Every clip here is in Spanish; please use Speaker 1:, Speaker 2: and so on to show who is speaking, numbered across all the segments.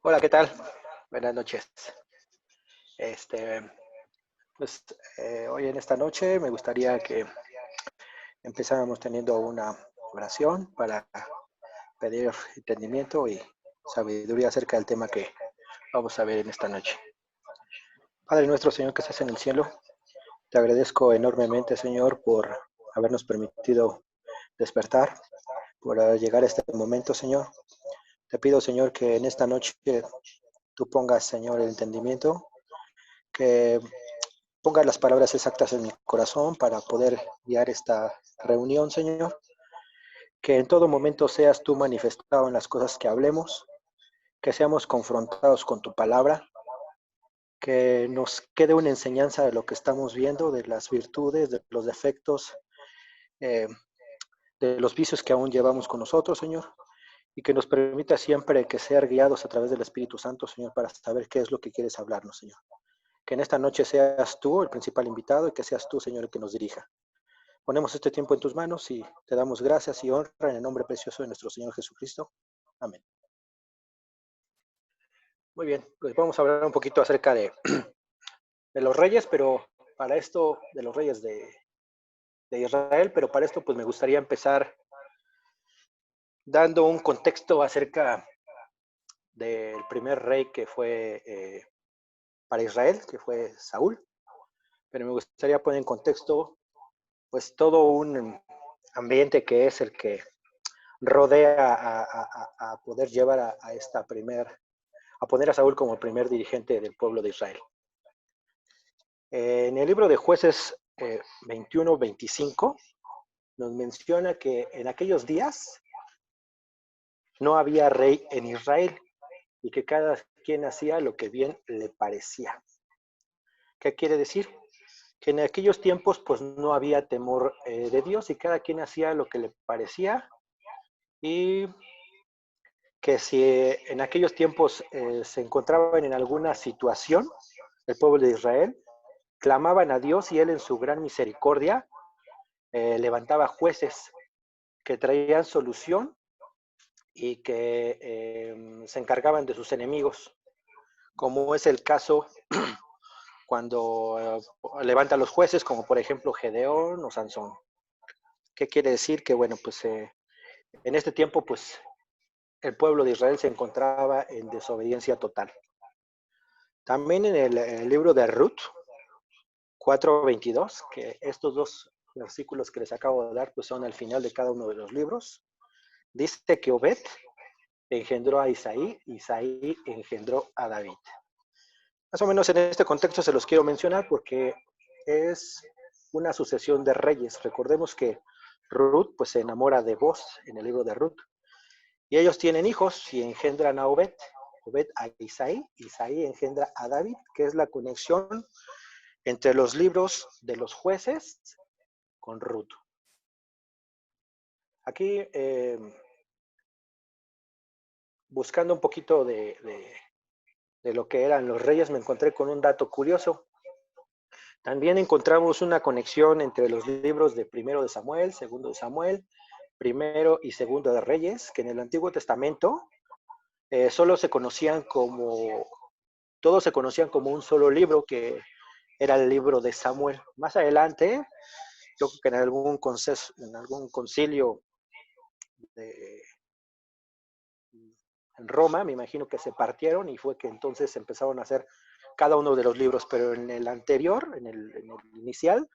Speaker 1: Hola, ¿qué tal? Buenas noches. Este, pues hoy en esta noche me gustaría que empezáramos teniendo una oración para pedir entendimiento y sabiduría acerca del tema que vamos a ver en esta noche. Padre nuestro, Señor, que estás en el cielo, te agradezco enormemente, Señor, por habernos permitido despertar, por llegar a este momento, Señor. Te pido, Señor, que en esta noche tú pongas, Señor, el entendimiento, que ponga las palabras exactas en mi corazón para poder guiar esta reunión, Señor. Que en todo momento seas tú manifestado en las cosas que hablemos, que seamos confrontados con tu palabra, que nos quede una enseñanza de lo que estamos viendo, de las virtudes, de los defectos, eh, de los vicios que aún llevamos con nosotros, Señor, y que nos permita siempre que ser guiados a través del Espíritu Santo, Señor, para saber qué es lo que quieres hablarnos, Señor. Que en esta noche seas tú el principal invitado y que seas tú, Señor, el que nos dirija. Ponemos este tiempo en tus manos y te damos gracias y honra en el nombre precioso de nuestro Señor Jesucristo. Amén. Muy bien, pues vamos a hablar un poquito acerca de los reyes, pero para esto, de los reyes de Israel, pero para esto pues me gustaría empezar dando un contexto acerca del primer rey que fue para Israel, que fue Saúl, pero me gustaría poner en contexto pues todo un ambiente que es el que rodea a poder llevar a esta a poner a Saúl como el primer dirigente del pueblo de Israel. En el libro de Jueces 21-25 nos menciona que en aquellos días no había rey en Israel y que cada quien hacía lo que bien le parecía. ¿Qué quiere decir? Que en aquellos tiempos pues no había temor de Dios y cada quien hacía lo que le parecía, y que si en aquellos tiempos se encontraban en alguna situación, el pueblo de Israel clamaban a Dios y Él en su gran misericordia levantaba jueces que traían solución y que se encargaban de sus enemigos, como es el caso cuando levanta a los jueces, como por ejemplo Gedeón o Sansón. ¿Qué quiere decir? Que bueno, pues en este tiempo pues el pueblo de Israel se encontraba en desobediencia total. También en el libro de Ruth 4:22, que estos dos versículos que les acabo de dar pues son al final de cada uno de los libros, dice que Obed engendró a Isaí, Isaí engendró a David. Más o menos en este contexto se los quiero mencionar porque es una sucesión de reyes. Recordemos que Ruth pues se enamora de Boz en el libro de Ruth y ellos tienen hijos y engendran a Obed, Obed a Isaí, Isaí engendra a David, que es la conexión entre los libros de los jueces con Ruth. Aquí buscando un poquito de lo que eran los reyes me encontré con un dato curioso. También encontramos una conexión entre los libros de Primero de Samuel, Segundo de Samuel, Primero y Segundo de Reyes, que en el Antiguo Testamento solo se conocían como, todos se conocían como un solo libro, que era el libro de Samuel. Más adelante, yo creo que en algún concilio de, en Roma, me imagino que se partieron y fue que entonces empezaron a hacer cada uno de los libros, pero en el anterior, en el inicial,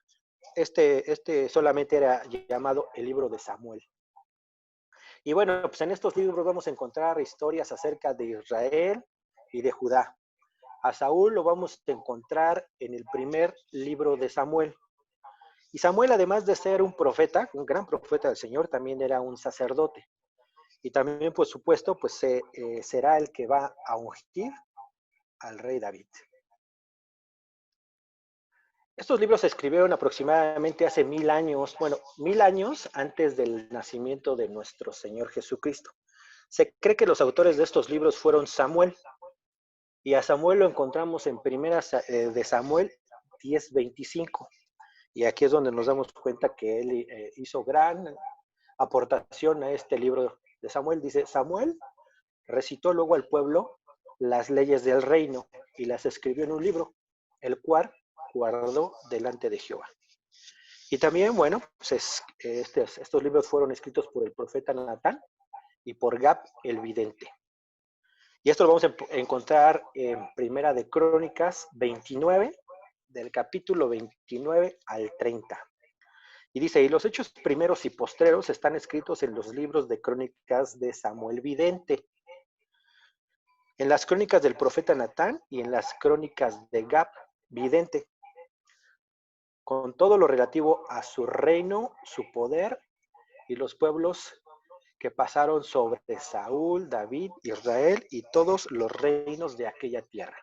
Speaker 1: este solamente era llamado el libro de Samuel. Y bueno, pues en estos libros vamos a encontrar historias acerca de Israel y de Judá. A Saúl lo vamos a encontrar en el primer libro de Samuel. Y Samuel, además de ser un profeta, un gran profeta del Señor, también era un sacerdote. Y también, por supuesto, pues será el que va a ungir al rey David. Estos libros se escribieron aproximadamente hace 1000 años, bueno, 1000 años antes del nacimiento de nuestro Señor Jesucristo. Se cree que los autores de estos libros fueron Samuel, y a Samuel lo encontramos en primera de Samuel 10:25. Y aquí es donde nos damos cuenta que él hizo gran aportación a este libro de Samuel. Dice, Samuel recitó luego al pueblo las leyes del reino y las escribió en un libro, el cual guardó delante de Jehová. Y también, bueno, pues estos libros fueron escritos por el profeta Natán y por Gad el vidente. Y esto lo vamos a encontrar en Primera de Crónicas 29, del capítulo 29 al 30. Y dice, y los hechos primeros y postreros están escritos en los libros de crónicas de Samuel vidente, en las crónicas del profeta Natán y en las crónicas de Gad vidente, con todo lo relativo a su reino, su poder y los pueblos que pasaron sobre Saúl, David, Israel y todos los reinos de aquella tierra.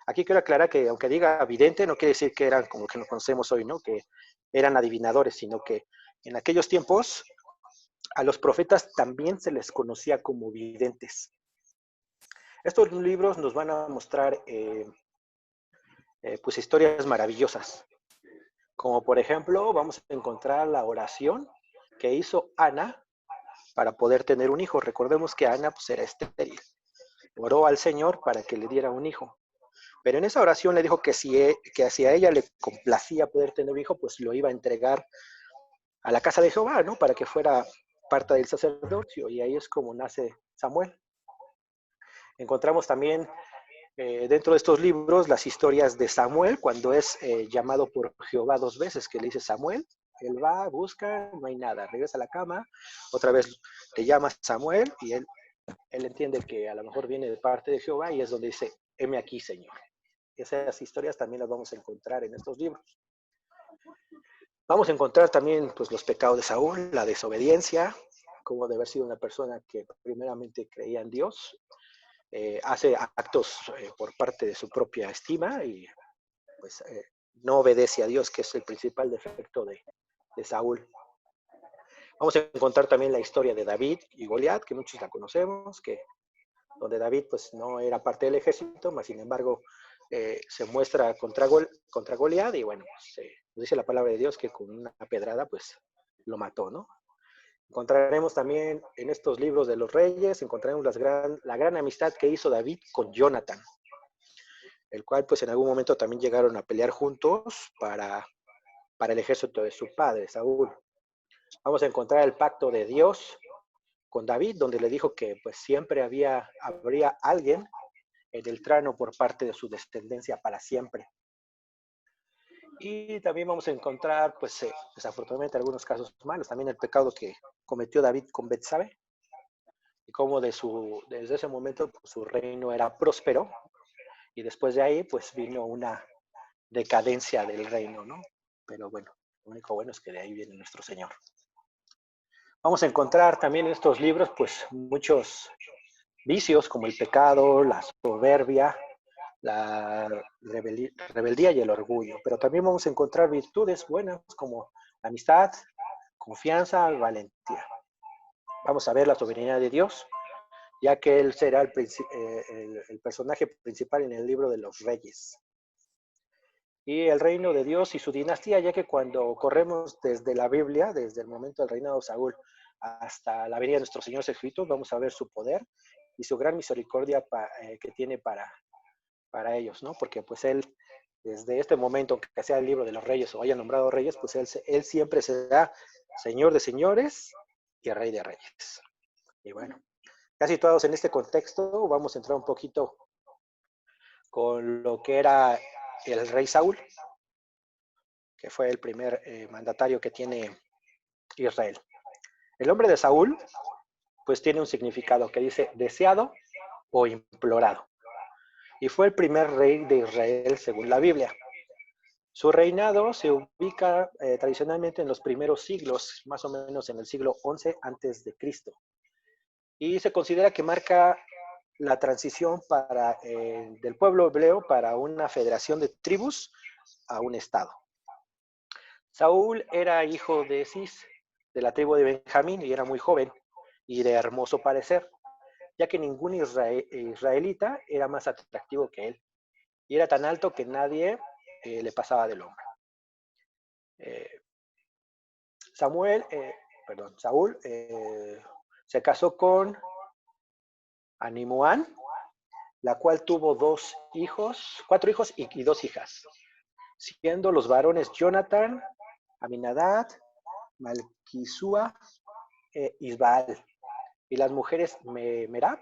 Speaker 1: Aquí quiero aclarar que aunque diga vidente, no quiere decir que eran como que nos conocemos hoy, ¿no? Que eran adivinadores, sino que en aquellos tiempos a los profetas también se les conocía como videntes. Estos libros nos van a mostrar pues historias maravillosas, como por ejemplo vamos a encontrar la oración que hizo Ana para poder tener un hijo. Recordemos que Ana pues, era estéril. Oró al Señor para que le diera un hijo. Pero en esa oración le dijo que si a ella le complacía poder tener un hijo, pues lo iba a entregar a la casa de Jehová, ¿no? Para que fuera parte del sacerdocio. Y ahí es como nace Samuel. Encontramos también dentro de estos libros las historias de Samuel, cuando es llamado por Jehová 2 veces, que le dice Samuel, él va, busca, no hay nada, regresa a la cama, otra vez le llama Samuel y él entiende que a lo mejor viene de parte de Jehová y es donde dice, heme aquí, Señor. Esas historias también las vamos a encontrar en estos libros. Vamos a encontrar también pues, los pecados de Saúl, la desobediencia, como de haber sido una persona que primeramente creía en Dios, hace actos por parte de su propia estima y pues no obedece a Dios, que es el principal defecto de Saúl. Vamos a encontrar también la historia de David y Goliat, que muchos la conocemos, donde David pues no era parte del ejército, mas sin embargo se muestra contra Goliat y bueno, pues, nos dice la palabra de Dios que con una pedrada pues lo mató, ¿no? Encontraremos también en estos libros de los reyes, encontraremos la gran amistad que hizo David con Jonathan, el cual pues en algún momento también llegaron a pelear juntos para el ejército de su padre, Saúl. Vamos a encontrar el pacto de Dios con David, donde le dijo que pues siempre habría alguien en el trono por parte de su descendencia para siempre. Y también vamos a encontrar, pues desafortunadamente, algunos casos malos. También el pecado que cometió David con Betsabe y cómo desde ese momento pues, su reino era próspero y después de ahí pues vino una decadencia del reino, ¿no? Pero bueno, lo único bueno es que de ahí viene nuestro Señor. Vamos a encontrar también en estos libros pues muchos vicios como el pecado, la soberbia, la rebeldía y el orgullo, pero también vamos a encontrar virtudes buenas como la amistad, confianza, valentía. Vamos a ver la soberanía de Dios, ya que Él será el personaje principal en el libro de los reyes. Y el reino de Dios y su dinastía, ya que cuando corremos desde la Biblia, desde el momento del reinado de Saúl hasta la venida de nuestro Señor Jesucristo, vamos a ver su poder y su gran misericordia que tiene para ellos, ¿no? Porque pues Él, desde este momento, que sea el libro de los reyes o haya nombrado reyes, pues él siempre será Señor de señores y Rey de reyes. Y bueno, ya situados en este contexto, vamos a entrar un poquito con lo que era el rey Saúl, que fue el primer mandatario que tiene Israel. El nombre de Saúl, pues tiene un significado que dice deseado o implorado. Y fue el primer rey de Israel según la Biblia. Su reinado se ubica tradicionalmente en los primeros siglos, más o menos en el siglo XI antes de Cristo. Y se considera que marca la transición del pueblo hebreo para una federación de tribus a un estado. Saúl era hijo de Cis, de la tribu de Benjamín, y era muy joven y de hermoso parecer, ya que ningún israelita era más atractivo que él. Y era tan alto que nadie le pasaba del hombro. Saúl se casó con Animuán la cual tuvo cuatro hijos y dos hijas, siendo los varones Jonathan, Aminadab, Malquisúa e Isbaal, y las mujeres Merab,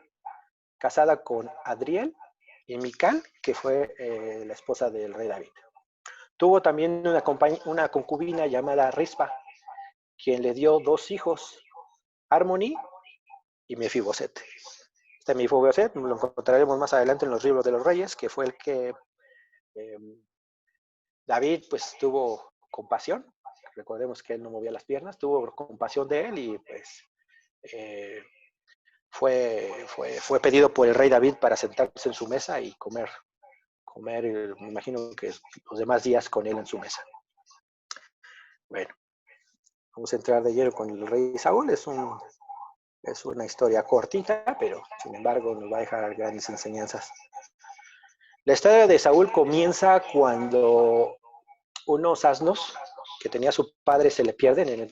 Speaker 1: casada con Adriel, y Mical, que fue la esposa del rey David. Tuvo también una concubina llamada Rispa, quien le dio dos hijos, Harmony y Mefiboset. Este Mefiboset lo encontraremos más adelante en los libros de los reyes, que fue el que David pues tuvo compasión. Recordemos que él no movía las piernas, tuvo compasión de él y pues fue pedido por el rey David para sentarse en su mesa y comer, me imagino que los demás días con él en su mesa. Bueno, vamos a entrar de lleno con el rey Saúl. Es una historia cortita, pero sin embargo nos va a dejar grandes enseñanzas. La historia de Saúl comienza cuando unos asnos que tenía su padre se le pierden en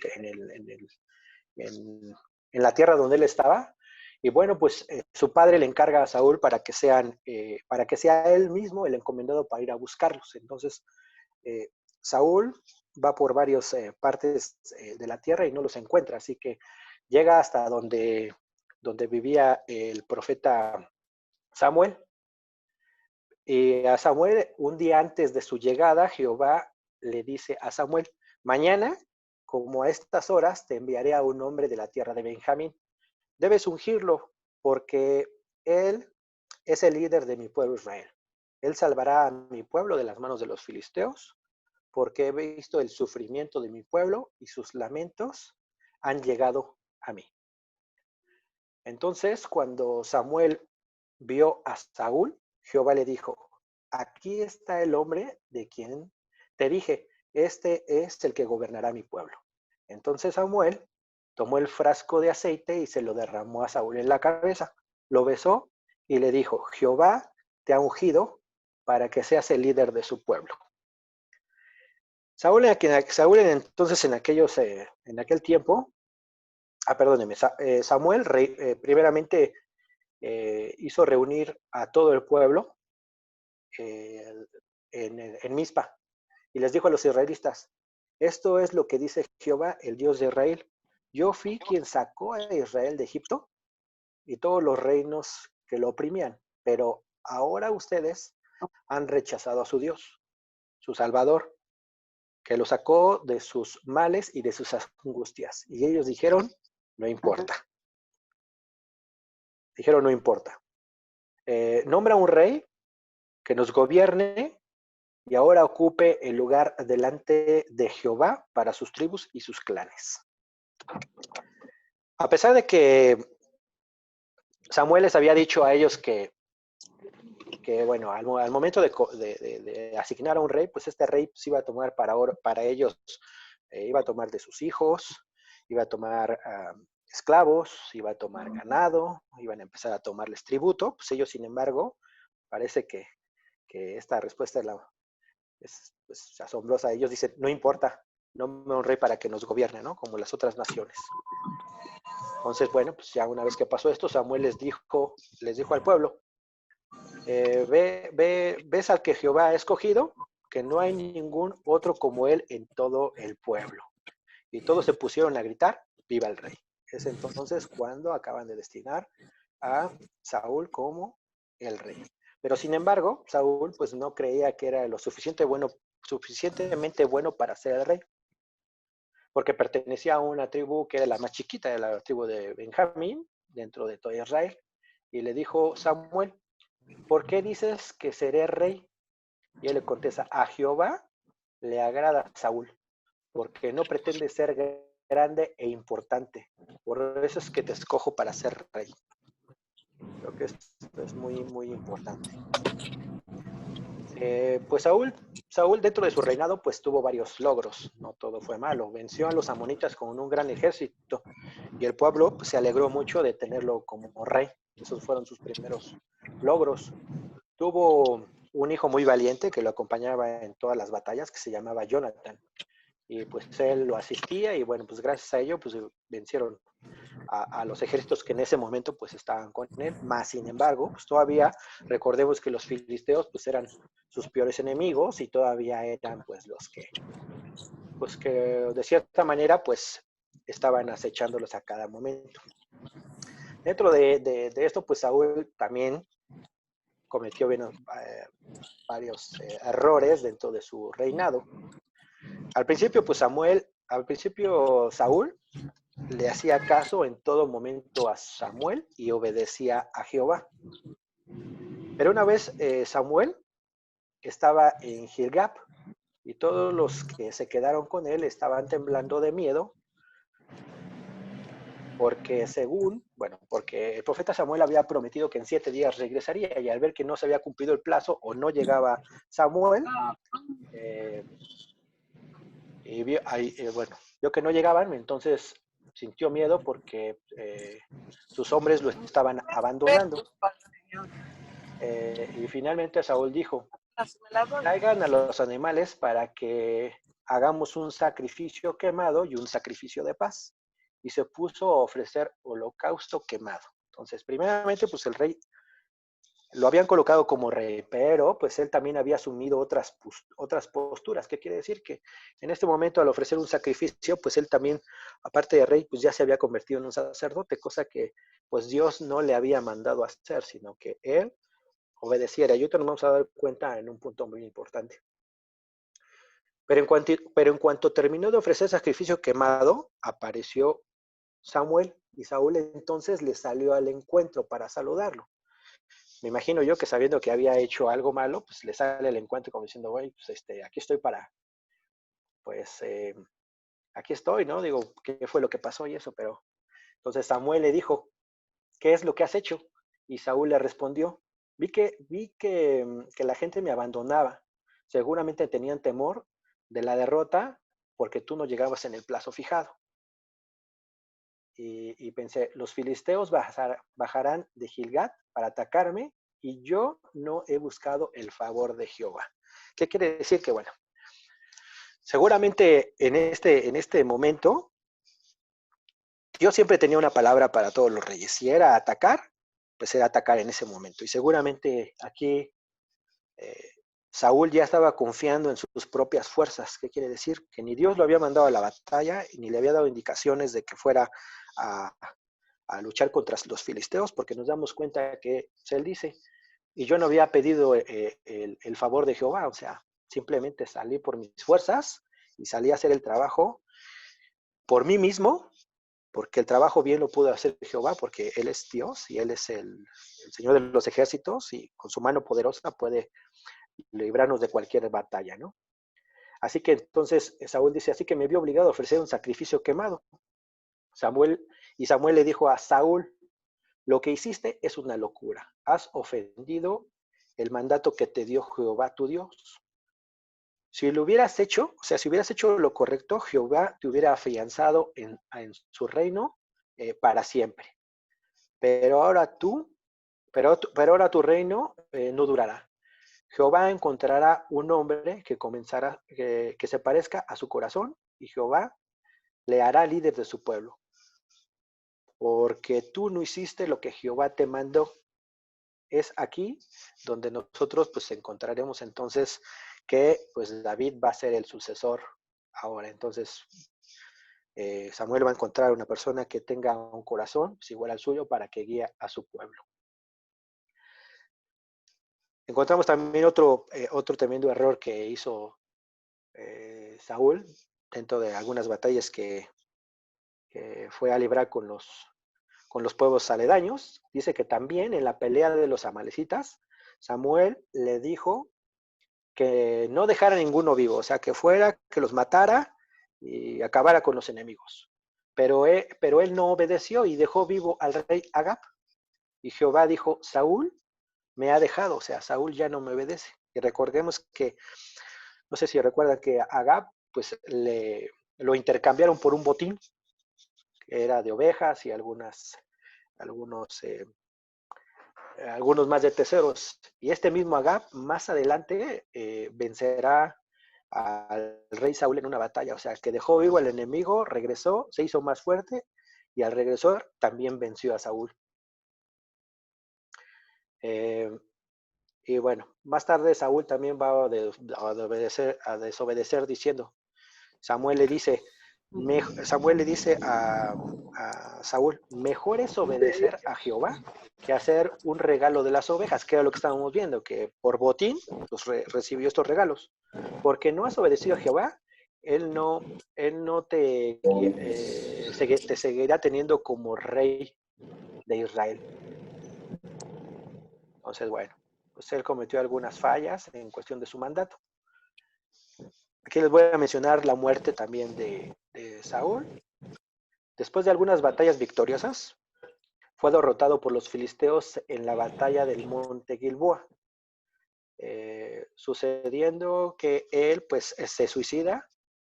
Speaker 1: la tierra donde él estaba. Y bueno, pues su padre le encarga a Saúl para que sea él mismo el encomendado para ir a buscarlos. Entonces, Saúl va por varias partes de la tierra y no los encuentra, así que llega hasta donde vivía el profeta Samuel. Y a Samuel, un día antes de su llegada, Jehová le dice a Samuel: mañana, como a estas horas, te enviaré a un hombre de la tierra de Benjamín. Debes ungirlo, porque él es el líder de mi pueblo Israel. Él salvará a mi pueblo de las manos de los filisteos, porque he visto el sufrimiento de mi pueblo y sus lamentos han llegado a mí. Entonces, cuando Samuel vio a Saúl, Jehová le dijo: aquí está el hombre de quien te dije, este es el que gobernará mi pueblo. Entonces Samuel tomó el frasco de aceite y se lo derramó a Saúl en la cabeza, lo besó y le dijo: Jehová te ha ungido para que seas el líder de su pueblo. Saúl entonces en aquel tiempo, perdóneme, Samuel primeramente hizo reunir a todo el pueblo en Mizpa y les dijo a los israelitas: esto es lo que dice Jehová, el Dios de Israel. Yo fui quien sacó a Israel de Egipto y todos los reinos que lo oprimían, pero ahora ustedes han rechazado a su Dios, su Salvador, que lo sacó de sus males y de sus angustias. Y ellos dijeron: no importa. Dijeron: no importa. Nombra un rey que nos gobierne y ahora ocupe el lugar delante de Jehová para sus tribus y sus clanes. A pesar de que Samuel les había dicho a ellos que bueno, al momento de asignar a un rey, pues este rey pues iba a tomar para ellos, iba a tomar de sus hijos, iba a tomar esclavos, iba a tomar ganado, iban a empezar a tomarles tributo. Pues ellos, sin embargo, parece que esta respuesta es pues, asombrosa. Ellos dicen: no importa, no me un rey para que nos gobierne, ¿no? Como las otras naciones. Entonces, bueno, pues ya una vez que pasó esto, Samuel les dijo al pueblo: ves al que Jehová ha escogido, que no hay ningún otro como él en todo el pueblo. Y todos se pusieron a gritar: viva el rey. Es entonces cuando acaban de destinar a Saúl como el rey. Pero sin embargo, Saúl pues no creía que era lo suficientemente bueno para ser el rey, porque pertenecía a una tribu que era la más chiquita, de la tribu de Benjamín, dentro de todo Israel. Y le dijo Samuel: ¿por qué dices que seré rey? Y él le contesta: a Jehová le agrada a Saúl, porque no pretende ser grande e importante. Por eso es que te escojo para ser rey. Creo que esto es muy, muy importante. Pues Saúl dentro de su reinado pues tuvo varios logros, no todo fue malo. Venció a los amonitas con un gran ejército y el pueblo pues, se alegró mucho de tenerlo como rey. Esos fueron sus primeros logros. Tuvo un hijo muy valiente que lo acompañaba en todas las batallas, que se llamaba Jonathan, y pues él lo asistía y bueno, pues gracias a ello pues vencieron a los ejércitos que en ese momento pues estaban con él. Más sin embargo, pues todavía recordemos que los filisteos pues eran sus peores enemigos y todavía eran pues que de cierta manera pues estaban acechándolos a cada momento. Dentro de esto pues Saúl también cometió varios errores dentro de su reinado. Al principio pues Saúl le hacía caso en todo momento a Samuel y obedecía a Jehová. Pero una vez Samuel estaba en Gilgab y todos los que se quedaron con él estaban temblando de miedo porque porque el profeta Samuel había prometido que en 7 días regresaría y al ver que no se había cumplido el plazo o no llegaba Samuel, vio que no llegaban, entonces sintió miedo porque sus hombres lo estaban abandonando. Y finalmente Saúl dijo, traigan a los animales para que hagamos un sacrificio quemado y un sacrificio de paz. Y se puso a ofrecer holocausto quemado. Entonces, primeramente, pues el rey lo habían colocado como rey, pero pues él también había asumido otras posturas. ¿Qué quiere decir? Que en este momento, al ofrecer un sacrificio, pues él también, aparte de rey, pues ya se había convertido en un sacerdote, cosa que pues Dios no le había mandado a hacer, sino que él obedeciera. Y ahorita nos vamos a dar cuenta en un punto muy importante. Pero en cuanto terminó de ofrecer sacrificio quemado, apareció Samuel y Saúl entonces le salió al encuentro para saludarlo. Me imagino yo que sabiendo que había hecho algo malo, pues le sale al encuentro como diciendo, güey, pues aquí estoy pues aquí estoy, ¿no? Digo, ¿qué fue lo que pasó y eso? Pero entonces Samuel le dijo, ¿qué es lo que has hecho? Y Saúl le respondió, vi que la gente me abandonaba. Seguramente tenían temor de la derrota porque tú no llegabas en el plazo fijado. Y pensé, los filisteos bajarán de Gilgad para atacarme y yo no he buscado el favor de Jehová. ¿Qué quiere decir? Que bueno, seguramente en este momento Dios siempre tenía una palabra para todos los reyes. Si era atacar, pues era atacar en ese momento. Y seguramente aquí Saúl ya estaba confiando en sus propias fuerzas. ¿Qué quiere decir? Que ni Dios lo había mandado a la batalla ni le había dado indicaciones de que fuera a luchar contra los filisteos, porque nos damos cuenta que él dice, y yo no había pedido el favor de Jehová, o sea, simplemente salí por mis fuerzas y salí a hacer el trabajo por mí mismo, porque el trabajo bien lo pudo hacer Jehová, porque Él es Dios y Él es el Señor de los ejércitos y con su mano poderosa puede librarnos de cualquier batalla, ¿no? Así que entonces Saúl dice, así que me vio obligado a ofrecer un sacrificio quemado. Samuel le dijo a Saúl, lo que hiciste es una locura. Has ofendido el mandato que te dio Jehová tu Dios. Si lo hubieras hecho, o sea, si hubieras hecho lo correcto, Jehová te hubiera afianzado en su reino para siempre. Pero ahora ahora tu reino no durará. Jehová encontrará un hombre que se parezca a su corazón y Jehová le hará líder de su pueblo. Porque tú no hiciste lo que Jehová te mandó. Es aquí donde nosotros pues encontraremos entonces que pues David va a ser el sucesor ahora. Entonces Samuel va a encontrar una persona que tenga un corazón pues, igual al suyo para que guíe a su pueblo. Encontramos también otro tremendo error que hizo Saúl dentro de algunas batallas que fue a librar con los pueblos aledaños. Dice que también en la pelea de los amalecitas, Samuel le dijo que no dejara ninguno vivo, o sea, que fuera, que los matara y acabara con los enemigos. Pero él no obedeció y dejó vivo al rey Agab. Y Jehová dijo, Saúl me ha dejado, o sea, Saúl ya no me obedece. Y recordemos que, no sé si recuerdan que Agab, pues lo intercambiaron por un botín, que era de ovejas y algunos más de tesoros. Y este mismo Agab más adelante vencerá al rey Saúl en una batalla. O sea, que dejó vivo al enemigo, regresó, se hizo más fuerte y al regresar también venció a Saúl. Y bueno, más tarde Saúl también va a desobedecer diciendo, Samuel le dice a Saúl, mejor es obedecer a Jehová que hacer un regalo de las ovejas, que era lo que estábamos viendo, que por botín pues, recibió estos regalos. Porque no has obedecido a Jehová, él no te seguirá teniendo como rey de Israel. Entonces, bueno, pues él cometió algunas fallas en cuestión de su mandato. Aquí les voy a mencionar la muerte también de Saúl. Después de algunas batallas victoriosas, fue derrotado por los filisteos en la batalla del monte Gilboa, sucediendo que él pues se suicida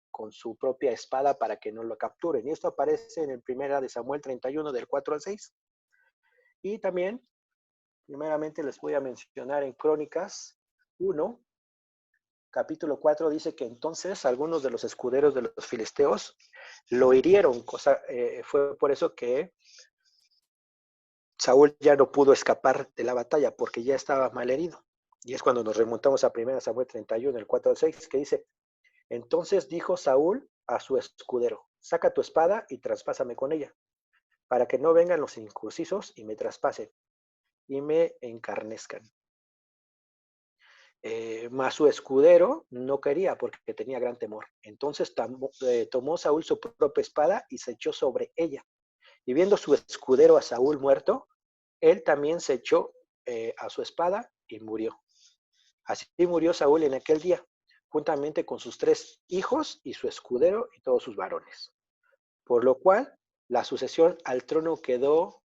Speaker 1: con su propia espada para que no lo capturen. Y esto aparece en el 1 de Samuel 31 del 4 al 6. Y también, primeramente les voy a mencionar en Crónicas 1, capítulo 4, dice que entonces algunos de los escuderos de los filisteos lo hirieron, fue por eso que Saúl ya no pudo escapar de la batalla porque ya estaba mal herido. Y es cuando nos remontamos a 1 Samuel 31, el 4 al 6, que dice, entonces dijo Saúl a su escudero, saca tu espada y traspásame con ella, para que no vengan los incursisos y me traspasen y me encarnezcan. Mas su escudero no quería porque tenía gran temor. Entonces tomó Saúl su propia espada y se echó sobre ella. Y viendo su escudero a Saúl muerto, él también se echó a su espada y murió. Así murió Saúl en aquel día, juntamente con sus 3 hijos y su escudero y todos sus varones. Por lo cual, la sucesión al trono quedó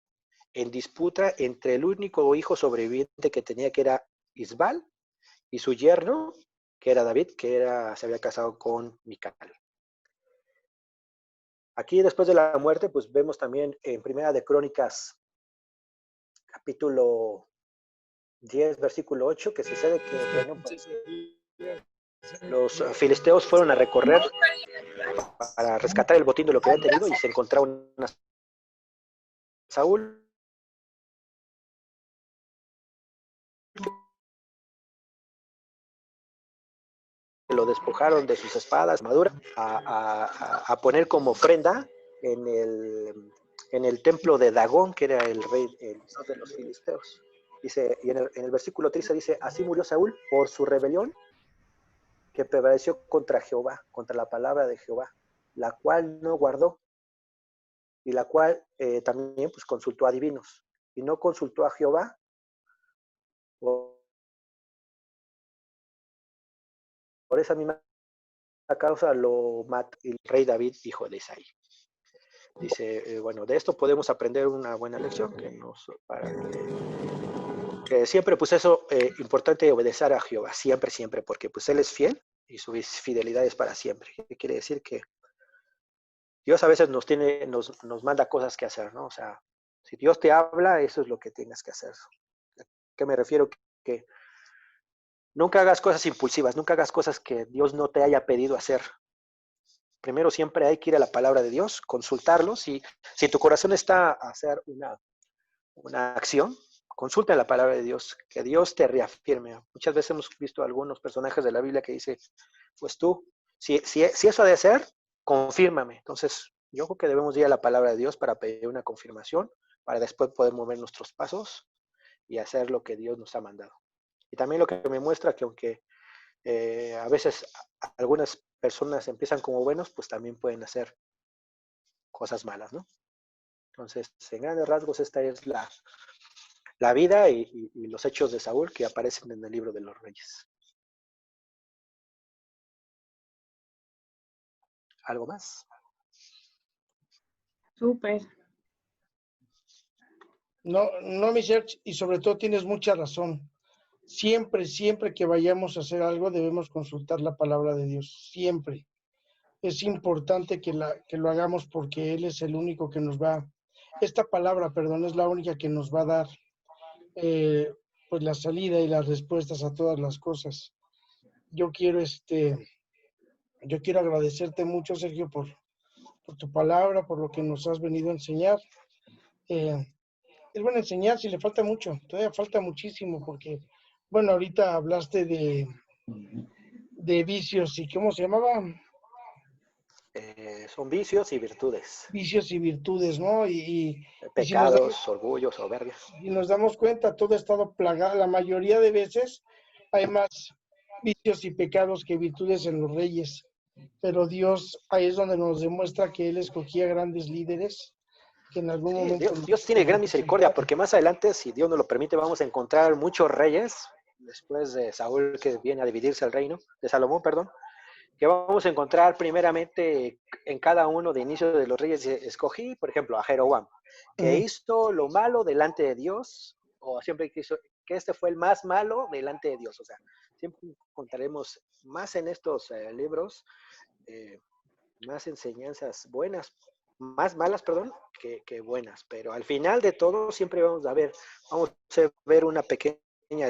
Speaker 1: en disputa entre el único hijo sobreviviente que tenía, que era Isbal, y su yerno, que era David, se había casado con Mical. Aquí, después de la muerte, pues vemos también en Primera de Crónicas, capítulo 10, versículo 8, que sucede que, bueno, pues, los filisteos fueron a recorrer para rescatar el botín de lo que habían tenido y se encontraron a Saúl. Lo despojaron de sus espadas, armadura, a poner como ofrenda en el templo de Dagón, que era el rey de los filisteos. Dice, y en el versículo 13 dice, así murió Saúl por su rebelión que prevaleció contra Jehová, contra la palabra de Jehová, la cual no guardó, y la cual también pues consultó a divinos, y no consultó a Jehová. Por esa misma causa lo mató el rey David, hijo de Isaí. Dice, bueno, de esto podemos aprender una buena lección, que siempre, pues eso, importante obedecer a Jehová, siempre, siempre, porque pues Él es fiel y su fidelidad es para siempre. ¿Qué quiere decir? Que Dios a veces nos manda cosas que hacer, ¿no? O sea, si Dios te habla, eso es lo que tengas que hacer. ¿A qué me refiero? Que nunca hagas cosas impulsivas, nunca hagas cosas que Dios no te haya pedido hacer. Primero siempre hay que ir a la palabra de Dios, consultarlo. Si tu corazón está a hacer una acción, consulta la palabra de Dios, que Dios te reafirme. Muchas veces hemos visto algunos personajes de la Biblia que dice, pues tú, si eso ha de ser, confírmame. Entonces, yo creo que debemos ir a la palabra de Dios para pedir una confirmación, para después poder mover nuestros pasos y hacer lo que Dios nos ha mandado. Y también lo que me muestra que aunque a veces algunas personas empiezan como buenos, pues también pueden hacer cosas malas, ¿no? Entonces, en grandes rasgos, esta es la vida y los hechos de Saúl que aparecen en el libro de los Reyes. ¿Algo más?
Speaker 2: Súper.
Speaker 3: No, mi Serge, y sobre todo tienes mucha razón. Siempre, siempre que vayamos a hacer algo debemos consultar la palabra de Dios. Siempre. Es importante que lo hagamos porque Él es el único que nos va, esta palabra, perdón, es la única que nos va a dar pues la salida y las respuestas a todas las cosas. Yo quiero agradecerte mucho, Sergio, por por tu palabra, por lo que nos has venido a enseñar. Es bueno enseñar, si le falta mucho, todavía falta muchísimo, porque, bueno, ahorita hablaste de vicios y ¿cómo se llamaba?
Speaker 1: Son vicios y virtudes,
Speaker 3: Vicios y virtudes, ¿no? Y si nos damos,
Speaker 1: pecados, orgullo, soberbia.
Speaker 3: y nos damos cuenta, todo ha estado plagado, la mayoría de veces hay más vicios y pecados que virtudes en los reyes, pero Dios ahí es donde nos demuestra que Él escogía grandes líderes que en algún
Speaker 1: Sí,
Speaker 3: momento
Speaker 1: Dios tiene
Speaker 3: nos
Speaker 1: gran misericordia,
Speaker 3: representaron.
Speaker 1: porque más adelante, si Dios nos lo permite, vamos a encontrar muchos reyes, después de Saúl que viene a dividirse el reino, de Salomón, perdón, que vamos a encontrar primeramente en cada uno de inicio de los reyes. Escogí, por ejemplo, a Jeroboam, que
Speaker 3: Uh-huh.
Speaker 1: hizo lo malo delante de Dios, o siempre quiso que este fue el más malo delante de Dios. O sea, siempre encontraremos más en estos libros, eh, más enseñanzas buenas, más malas, perdón, que buenas. Pero al final de todo siempre vamos a ver una pequeña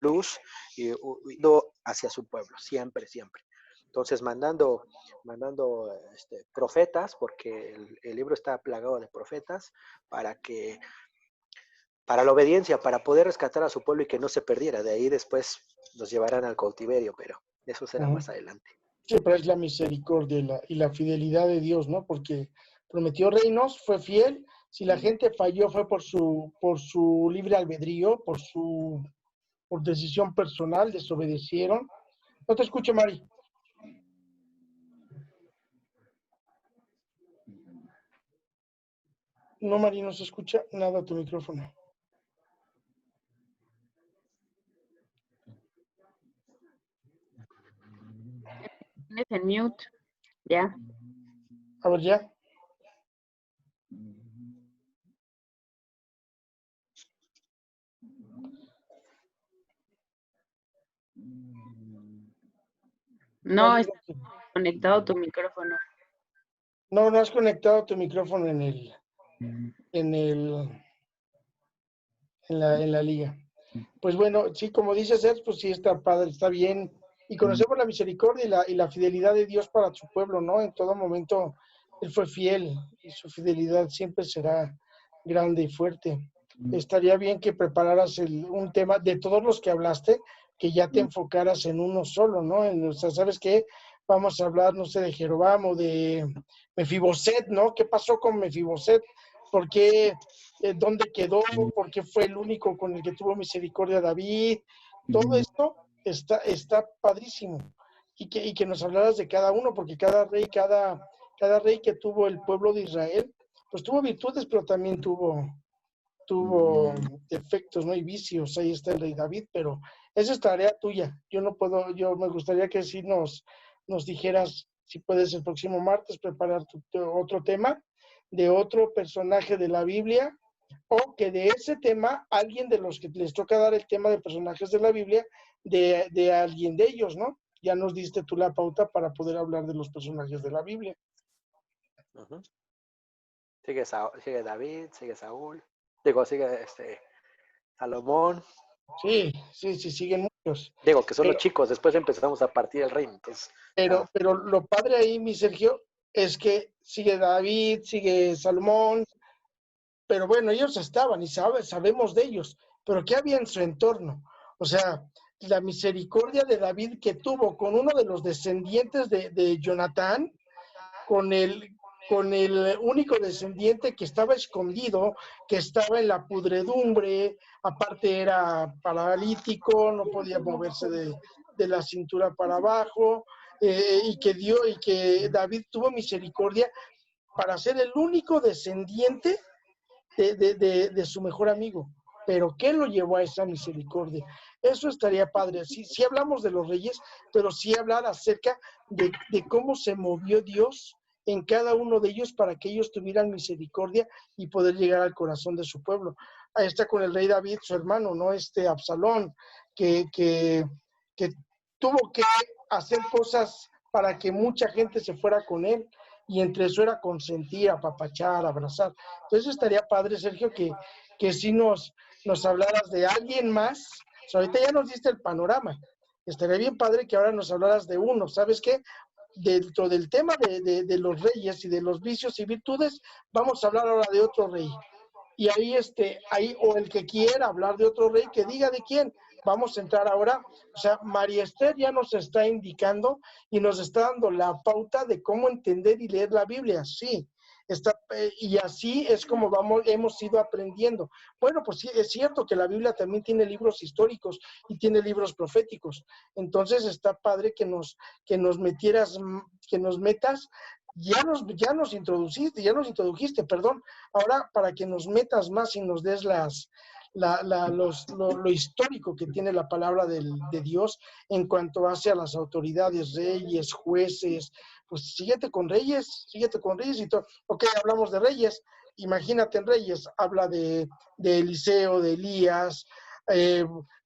Speaker 1: luz y ido hacia su pueblo, siempre, siempre. Entonces, mandando profetas, porque el libro está plagado de profetas, para la obediencia, para poder rescatar a su pueblo y que no se perdiera. De ahí después los llevarán al cautiverio, pero eso será
Speaker 3: Uh-huh.
Speaker 1: más adelante.
Speaker 3: Siempre es la misericordia y la fidelidad de Dios, ¿no? Porque prometió reinos, fue fiel. Si la gente falló fue por su libre albedrío, por decisión personal, desobedecieron. No te escucho, Mari. No, Mari, no se escucha nada tu micrófono.
Speaker 2: Tienes en mute, ya.
Speaker 3: A ver, ya.
Speaker 2: No está conectado tu micrófono.
Speaker 3: No has conectado tu micrófono en la liga. Pues bueno, sí, como dices, pues sí está padre, está bien. Y conocemos la misericordia y la fidelidad de Dios para su pueblo, ¿no? En todo momento Él fue fiel y su fidelidad siempre será grande y fuerte. Estaría bien que prepararas un tema de todos los que hablaste, que ya te enfocaras en uno solo, ¿no? O sea, ¿sabes qué? Vamos a hablar, no sé, de Jeroboam o de Mefiboset, ¿no? ¿Qué pasó con Mefiboset? ¿Por qué? ¿Dónde quedó? ¿Por qué fue el único con el que tuvo misericordia David? Todo esto está padrísimo. Y que nos hablaras de cada uno, porque cada rey que tuvo el pueblo de Israel, pues tuvo virtudes, pero también tuvo defectos, ¿no? Y vicios. Ahí está el rey David, pero esa es tarea tuya. Yo no puedo, yo me gustaría que sí nos dijeras, si puedes el próximo martes preparar otro tema de otro personaje de la Biblia, o que de ese tema, alguien de los que les toca dar el tema de personajes de la Biblia, de alguien de ellos, ¿no? Ya nos diste tú la pauta para poder hablar de los personajes de la Biblia.
Speaker 1: Uh-huh. Sigue David, sigue Saúl, sigue Salomón.
Speaker 3: Sí, siguen muchos.
Speaker 1: Digo, que son los
Speaker 3: Pero,
Speaker 1: chicos, después empezamos a partir el reino. Entonces,
Speaker 3: pero lo padre ahí, mi Sergio, es que sigue David, sigue Salomón, pero bueno, ellos estaban y sabemos de ellos, pero ¿qué había en su entorno? O sea, la misericordia de David que tuvo con uno de los descendientes de Jonatán, con el único descendiente que estaba escondido, que estaba en la pudredumbre, aparte era paralítico, no podía moverse de la cintura para abajo, y que David tuvo misericordia para ser el único descendiente de su mejor amigo. Pero ¿qué lo llevó a esa misericordia? Eso estaría padre. Sí hablamos de los reyes, pero sí hablar acerca de cómo se movió Dios en cada uno de ellos para que ellos tuvieran misericordia y poder llegar al corazón de su pueblo. Ahí está con el rey David, su hermano, ¿no? Absalón, que tuvo que hacer cosas para que mucha gente se fuera con él, y entre eso era consentir, apapachar, abrazar. Entonces estaría padre, Sergio, que sí nos hablaras de alguien más. O sea, ahorita ya nos diste el panorama, Estaría bien padre que ahora nos hablaras de uno. ¿Sabes qué? Dentro del tema de los reyes y de los vicios y virtudes, vamos a hablar ahora de otro rey. Y ahí, o el que quiera hablar de otro rey, que diga de quién. Vamos a entrar ahora. O sea, María Esther ya nos está indicando y nos está dando la pauta de cómo entender y leer la Biblia. Sí, y así es como hemos ido aprendiendo. Bueno, pues sí, es cierto que la Biblia también tiene libros históricos y tiene libros proféticos. Entonces está padre que nos metas. Ya nos introdujiste, perdón. Ahora, para que nos metas más y nos des lo histórico que tiene la palabra de Dios en cuanto hace a las autoridades, reyes, jueces, pues síguete con reyes y todo. Ok, hablamos de reyes. Imagínate en reyes, habla de Eliseo, de Elías,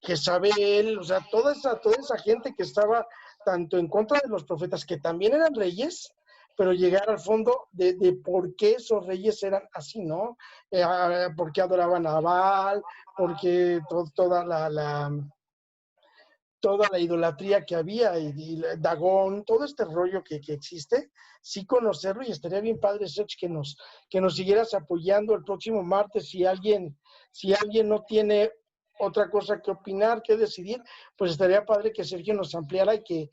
Speaker 3: Jezabel, o sea, toda esa gente que estaba tanto en contra de los profetas, que también eran reyes, pero llegar al fondo de por qué esos reyes eran así, ¿no? ¿Por qué adoraban a Baal? ¿Por qué toda la idolatría que había y Dagón, todo este rollo que existe, sí conocerlo, y estaría bien padre, Sergio, que nos siguieras apoyando el próximo martes. Si alguien no tiene otra cosa que opinar, que decidir, pues estaría padre que Sergio nos ampliara y que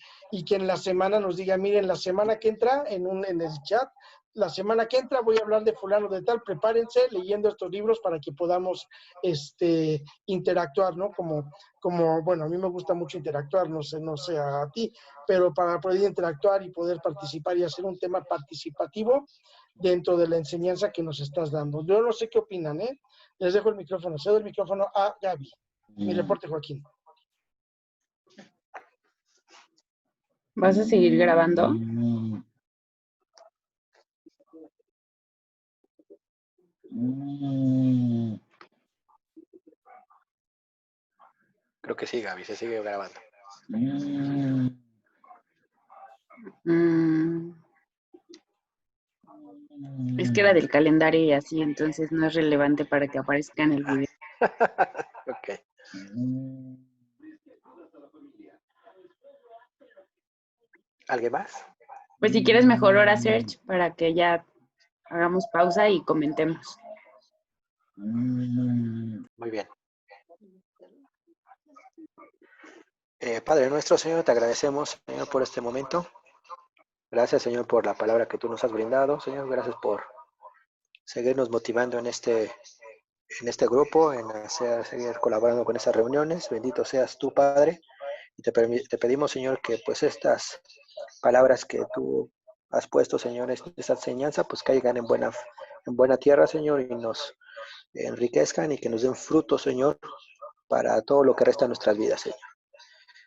Speaker 3: en la semana nos diga, miren, la semana que entra, en el chat, la semana que entra voy a hablar de fulano de tal, prepárense leyendo estos libros para que podamos interactuar, ¿no? Bueno, a mí me gusta mucho interactuar, no sé a ti, pero para poder interactuar y poder participar y hacer un tema participativo dentro de la enseñanza que nos estás dando. Yo no sé qué opinan, ¿eh? Les dejo el micrófono, cedo el micrófono a Gaby. Mi reporte, Joaquín.
Speaker 2: ¿Vas a seguir grabando?
Speaker 1: Creo que sí, Gaby, se sigue grabando.
Speaker 2: Es que era del calendario y así, entonces no es relevante para que aparezca en el video.
Speaker 1: Ok. ¿Alguien más?
Speaker 2: Pues si quieres mejor hora search para que ya hagamos pausa y comentemos.
Speaker 1: Muy bien. Padre nuestro, Señor, te agradecemos, Señor, por este momento. Gracias, Señor, por la palabra que tú nos has brindado. Señor, gracias por seguirnos motivando en este grupo, en seguir colaborando con estas reuniones. Bendito seas tú, Padre. Y te pedimos, Señor, que pues estas palabras que tú has puesto, Señor, esta enseñanza, pues caigan en buena tierra, Señor, y nos enriquezcan y que nos den fruto, Señor, para todo lo que resta de nuestras vidas, Señor.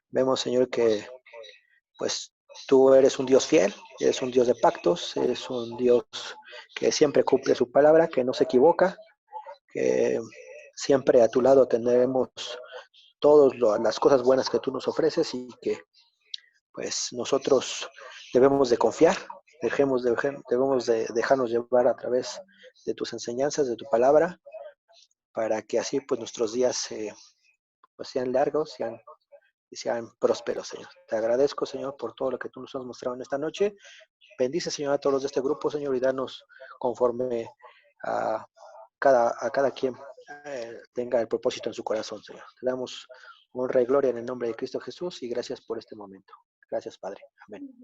Speaker 1: Vemos, Señor, que pues tú eres un Dios fiel, eres un Dios de pactos, eres un Dios que siempre cumple su palabra, que no se equivoca, que siempre a tu lado tendremos todas las cosas buenas que tú nos ofreces y que pues nosotros debemos de confiar, debemos de dejarnos llevar a través de tus enseñanzas, de tu palabra, para que así pues nuestros días pues sean largos, sean prósperos, Señor. Te agradezco, Señor, por todo lo que tú nos has mostrado en esta noche. Bendice, Señor, a todos los de este grupo, Señor, y danos conforme a cada quien tenga el propósito en su corazón, Señor. Te damos honra y gloria en el nombre de Cristo Jesús y gracias por este momento. Gracias, Padre. Amén.